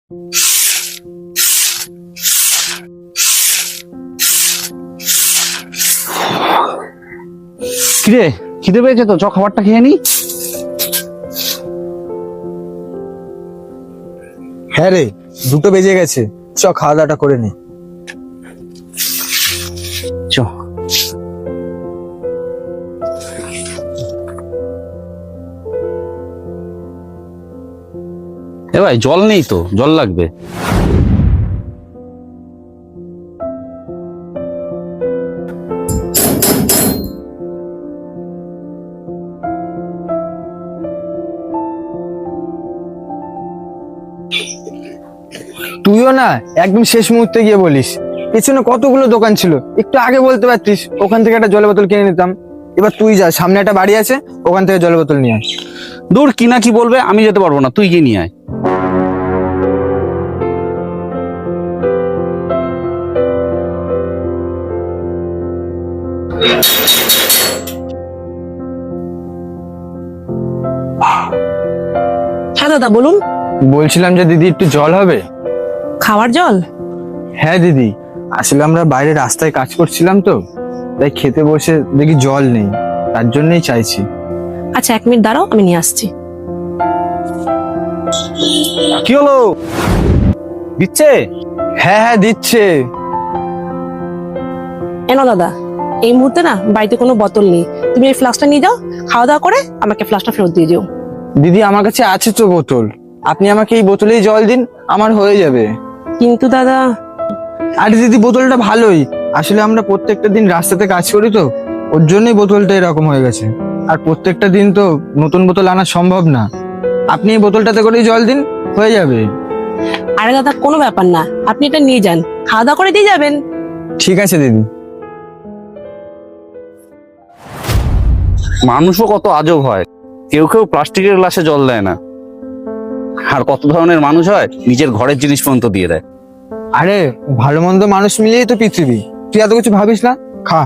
কিরে, খিদে পেয়েছে তো, চ খাবারটা খেয়ে নি। হ্যাঁ রে, 2টো বেজে গেছে, চ খাওয়া দাওয়াটা করে নি। চ। এ ভাই, জল নেই তো, জল লাগবে। তুইও না একদম শেষ মুহূর্তে গিয়ে বলিস। পেছনে কতগুলো দোকান ছিল, একটু আগে বলতে পারতিস, ওখান থেকে একটা জলের বোতল কিনে নিতাম। এবার তুই যা, সামনে একটা বাড়ি আছে, ওখান থেকে জলের বোতল নিয়ে আয়। দূর, কিনা কি বলবে, আমি যেতে পারবো না, তুই গিয়ে নিয়ে আয়। হ্যাঁ দাদা বলুন। বলছিলাম যে দিদি, একটু জল হবে? খাওয়ার জল? হ্যাঁ দিদি, আসলে আমরা বাইরে রাস্তায় কাজ করছিলাম তো, তাই খেতে বসে দেখি জল নেই, তার জন্যই চাইছি। আচ্ছা 1 মিনিট দাঁড়াও, আমি নিয়ে আসছি। কি হলো, দিচ্ছে? হ্যাঁ হ্যাঁ দিচ্ছে। এনো দাদা, এই মুহূর্তে না বাড়িতে কোনো বোতল নেই, তুমি এই ফ্লাস্কটা নিয়ে যাও, খাওয়া দাওয়া করে আমাকে ফ্লাস্কটা ফেরত দিয়ে দিও। দিদি আমার কাছে আছে তো বোতল, আপনি আমাকে এই বোতলেই জল দিন, আমার হয়ে যাবে। কিন্তু দাদা। আরে দিদি, বোতলটা ভালোই, আসলে আমরা প্রত্যেকটা দিন রাস্তাতে কাজ করি তো, ওর জন্যই বোতলটা এরকম হয়ে গেছে। আর প্রত্যেকটা দিন তো নতুন বোতল আনা সম্ভব না, আপনি এই বোতলটাতে করেই জল দিন, হয়ে যাবে। আরে দাদা কোনো ব্যাপার না, আপনি এটা নিয়ে যান, খাওয়া দাওয়া করে দিয়ে যাবেন। ঠিক আছে দিদি। মানুষও কত আজব হয়, কেউ কেউ প্লাস্টিকের গ্লাসে জল দেয় না, আর কত ধরনের মানুষ হয় নিজের ঘরের জিনিস পর্যন্ত দিয়ে দেয়। আরে ভালো মন্দ মানুষ মিলিয়েই তো পৃথিবী, তুই এত কিছু ভাবিস না, খা।